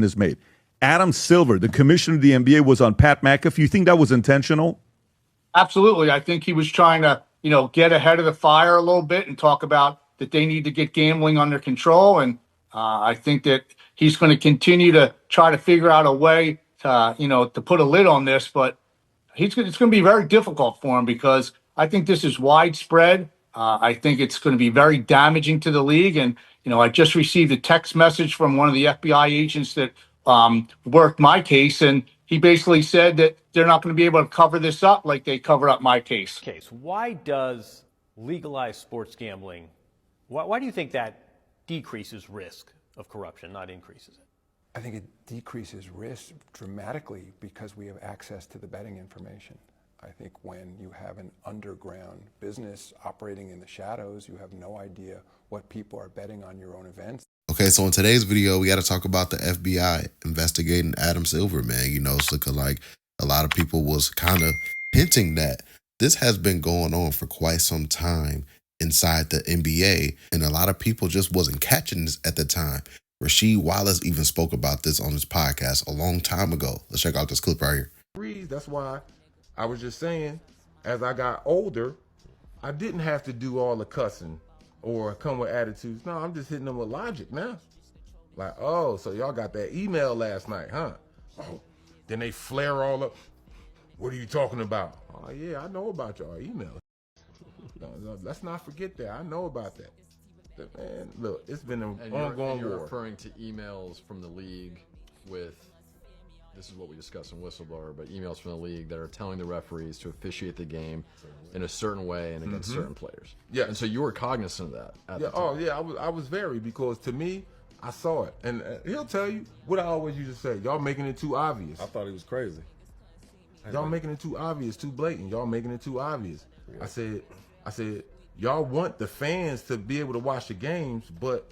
is made. Adam Silver, the commissioner of the NBA, was on Pat McAfee. You think that was intentional? Absolutely. I think he was trying to, get ahead of the fire a little bit and talk about that they need to get gambling under control. And I think that he's going to continue to try to figure out a way to, to put a lid on this. But it's going to be very difficult for him because I think this is widespread. I think it's going to be very damaging to the league. And, I just received a text message from one of the FBI agents that worked my case, and he basically said that they're not going to be able to cover this up like they covered up my case. Why does legalized sports gambling, why do you think that decreases risk of corruption, not increases it? I think it decreases risk dramatically because we have access to the betting information. I think when you have an underground business operating in the shadows, you have no idea what people are betting on your own events. Okay, so in today's video, we got to talk about the FBI investigating Adam Silver, man. It's looking like a lot of people was kind of hinting that this has been going on for quite some time inside the NBA, and a lot of people just wasn't catching this at the time. Rasheed Wallace even spoke about this on his podcast a long time ago. Let's check out this clip right here. That's why I was just saying, as I got older, I didn't have to do all the cussing or come with attitudes. No, I'm just hitting them with logic now. Like, oh, so y'all got that email last night, huh? Oh, then they flare all up. What are you talking about? Oh, yeah, I know about y'all email. No, let's not forget that. I know about that. Man, look, it's been an ongoing war. You're referring to emails from the league with, this is what we discussed in Whistleblower, but emails from the league that are telling the referees to officiate the game in a certain way and against certain players. Yeah. And so you were cognizant of that at the time. Oh, yeah, I was very, because to me, I saw it. And he'll tell you what I always used to say. Y'all making it too obvious. I thought he was crazy. Y'all making it too obvious, too blatant. Y'all making it too obvious. Yeah. I said, y'all want the fans to be able to watch the games, but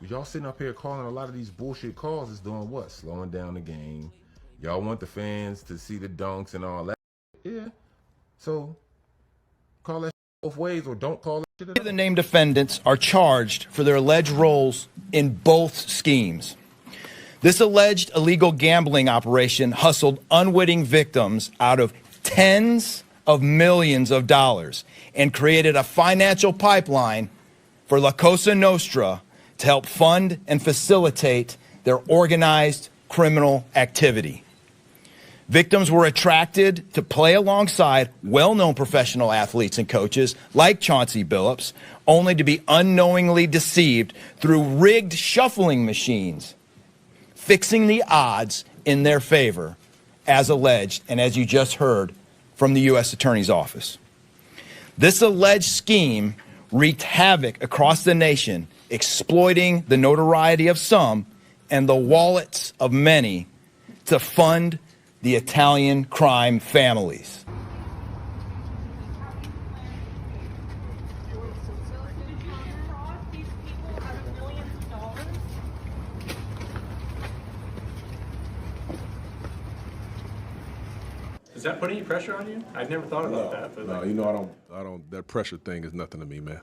y'all sitting up here calling a lot of these bullshit calls is doing what? Slowing down the game. Y'all want the fans to see the dunks and all that. Yeah. So call that both ways or don't call that shit. The named defendants are charged for their alleged roles in both schemes. This alleged illegal gambling operation hustled unwitting victims out of tens of millions of dollars and created a financial pipeline for La Cosa Nostra to help fund and facilitate their organized criminal activity. Victims were attracted to play alongside well-known professional athletes and coaches like Chauncey Billups, only to be unknowingly deceived through rigged shuffling machines, fixing the odds in their favor, as alleged and as you just heard from the U.S. Attorney's Office. This alleged scheme wreaked havoc across the nation, exploiting the notoriety of some and the wallets of many to fund the Italian crime families. Does that put any pressure on you? I've never thought about that. But no, I don't. That pressure thing is nothing to me, man.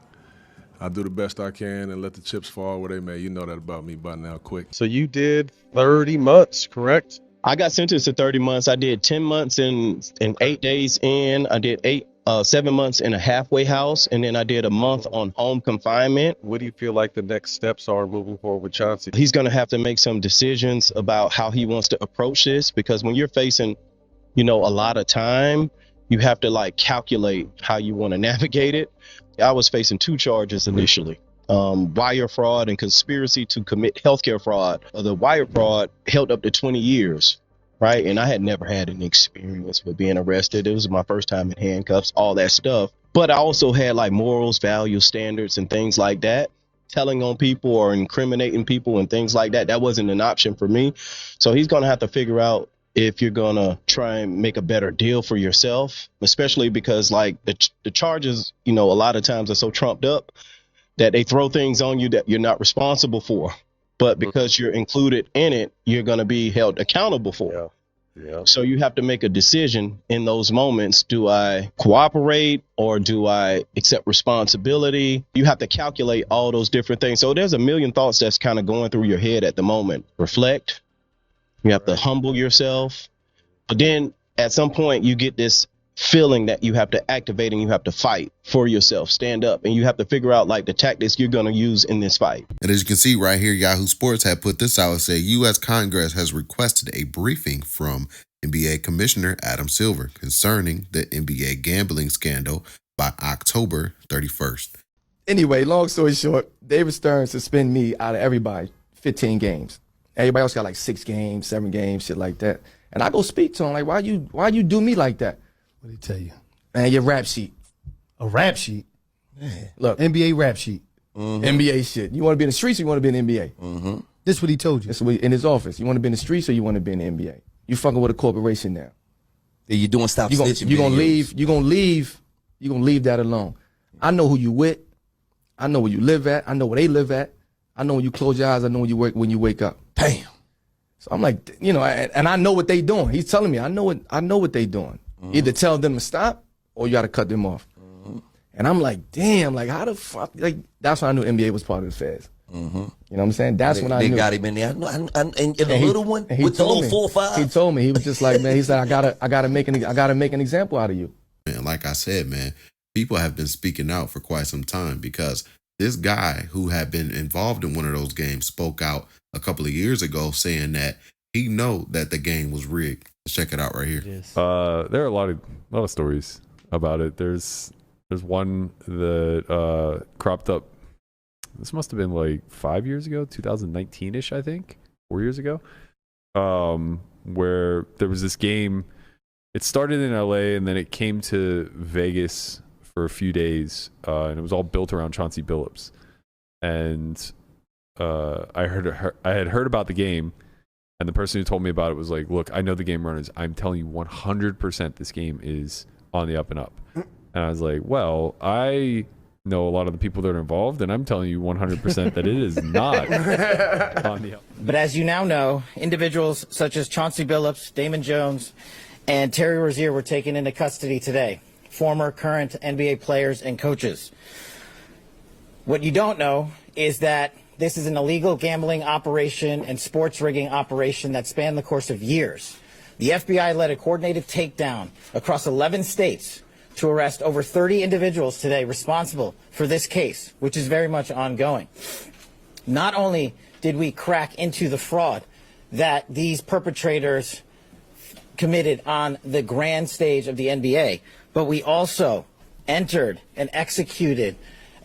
I do the best I can and let the chips fall where they may. You know that about me by now, quick. So you did 30 months, correct? I got sentenced to 30 months. I did 10 months in 8 days in. I did 7 months in a halfway house, and then I did a month on home confinement. What do you feel like the next steps are moving forward with Chauncey? He's going to have to make some decisions about how he wants to approach this, because when you're facing, a lot of time, you have to calculate how you want to navigate it. I was facing 2 charges initially. Wire fraud and conspiracy to commit healthcare fraud. The wire fraud held up to 20 years, right? And I had never had any experience with being arrested. It was my first time in handcuffs, all that stuff. But I also had morals, values, standards, and things like that. Telling on people or incriminating people and things like that, that wasn't an option for me. So he's going to have to figure out if you're going to try and make a better deal for yourself, especially because the charges, a lot of times are so trumped up that they throw things on you that you're not responsible for. But because you're included in it, you're going to be held accountable for. Yeah. So you have to make a decision in those moments. Do I cooperate or do I accept responsibility? You have to calculate all those different things. So there's a million thoughts that's kind of going through your head at the moment. Reflect, You have to humble yourself. But then at some point you get this feeling that you have to activate and you have to fight for yourself, stand up, and you have to figure out like the tactics you're going to use in this fight. And as you can see right here, Yahoo Sports had put this out and said U.S. Congress has requested a briefing from NBA Commissioner Adam Silver concerning the NBA gambling scandal by October 31st. Anyway, long story short, David Stern suspended me out of everybody 15 games. Everybody else got like 6 games, 7 games, shit like that. And I go speak to him like, why you do me like that? What did he tell you? Man, your rap sheet. A rap sheet? Man. Look. NBA rap sheet. NBA shit. You want to be in the streets or you want to be in the NBA? This what he told you? That's what in his office. You want to be in the streets or you want to be in the NBA? You fucking with a corporation now. You're doing stop snitching. You're gonna leave that alone. I know who you with. I know where you live at. I know where they live at. I know when you close your eyes. I know when you wake up. Bam. So I'm like, and I know what they doing. He's telling me I know what they doing. Either tell them to stop or you got to cut them off. And I'm like, damn, like how the fuck? Like that's when I knew NBA was part of the Feds. You know what I'm saying? That's when I knew. They got him in there. And the little one with the little 4-5. He told me, he was just like, man, he said, I gotta make an example out of you. And like I said, man, people have been speaking out for quite some time because this guy who had been involved in one of those games spoke out a couple of years ago saying that he know that the game was rigged. Let's check it out right here. There are a lot of stories about it. There's one that cropped up. This must have been like 5 years ago, 2019-ish, I think, 4 years ago, where there was this game. It started in LA and then it came to Vegas for a few days, and it was all built around Chauncey Billups. And I had heard about the game, and the person who told me about it was like, "Look, I know the game runners. I'm telling you 100% this game is on the up and up." And I was like, "Well, I know a lot of the people that are involved, and I'm telling you 100% that it is not on the up." But as you now know, individuals such as Chauncey Billups, Damon Jones, and Terry Rozier were taken into custody today. Former, current NBA players and coaches. What you don't know is that this is an illegal gambling operation and sports rigging operation that spanned the course of years. The FBI led a coordinated takedown across 11 states to arrest over 30 individuals today responsible for this case, which is very much ongoing. Not only did we crack into the fraud that these perpetrators committed on the grand stage of the NBA, but we also entered and executed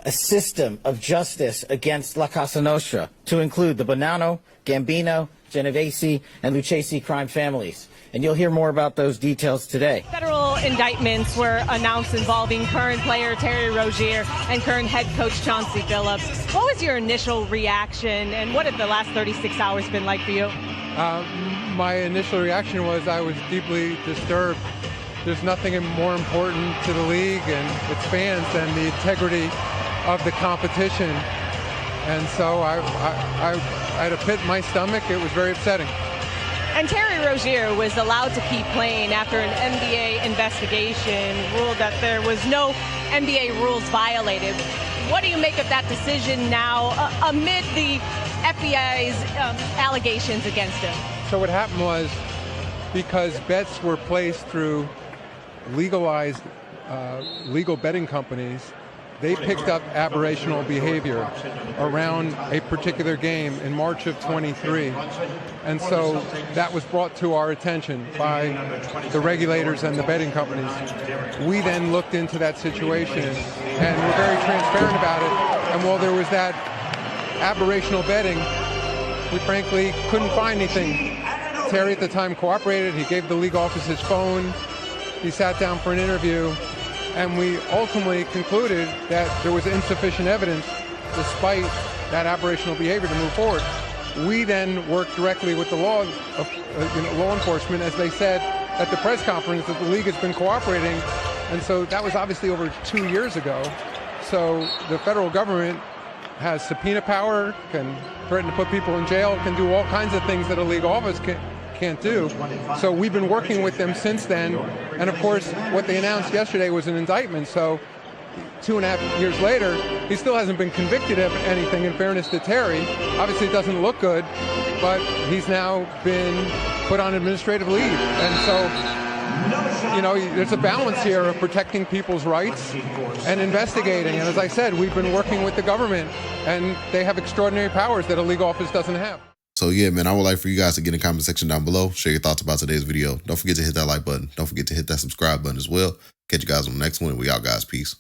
a system of justice against La Casa Nostra to include the Bonanno, Gambino, Genovese, and Lucchese crime families. And you'll hear more about those details today. Federal indictments were announced involving current player Terry Rozier and current head coach Chauncey Billups. What was your initial reaction, and what have the last 36 hours been like for you? My initial reaction was I was deeply disturbed. There's nothing more important to the league and its fans than the integrity of the competition. And so I had a pit in my stomach. It was very upsetting. And Terry Rozier was allowed to keep playing after an NBA investigation ruled that there was no NBA rules violated. What do you make of that decision now amid the FBI's allegations against him? So what happened was, because bets were placed through legalized legal betting companies, they picked up aberrational behavior around a particular game in March of 23. And so that was brought to our attention by the regulators and the betting companies. We then looked into that situation and were very transparent about it. And while there was that aberrational betting, we frankly couldn't find anything. Terry at the time cooperated. He gave the league office his phone. He sat down for an interview. And we ultimately concluded that there was insufficient evidence, despite that aberrational behavior, to move forward. We then worked directly with the law enforcement, as they said at the press conference, that the league has been cooperating. And so that was obviously over 2 years ago. So the federal government has subpoena power, can threaten to put people in jail, can do all kinds of things that a league office can't do. So we've been working with them since then. And of course, what they announced yesterday was an indictment. So 2.5 years later, he still hasn't been convicted of anything, in fairness to Terry. Obviously, it doesn't look good. but he's now been put on administrative leave. And so, you know, there's a balance here of protecting people's rights and investigating. And as I said, we've been working with the government, and they have extraordinary powers that a league office doesn't have. So yeah, man, I would like for you guys to get in the comment section down below. Share your thoughts about today's video. Don't forget to hit that like button. Don't forget to hit that subscribe button as well. Catch you guys on the next one. We out, guys. Peace.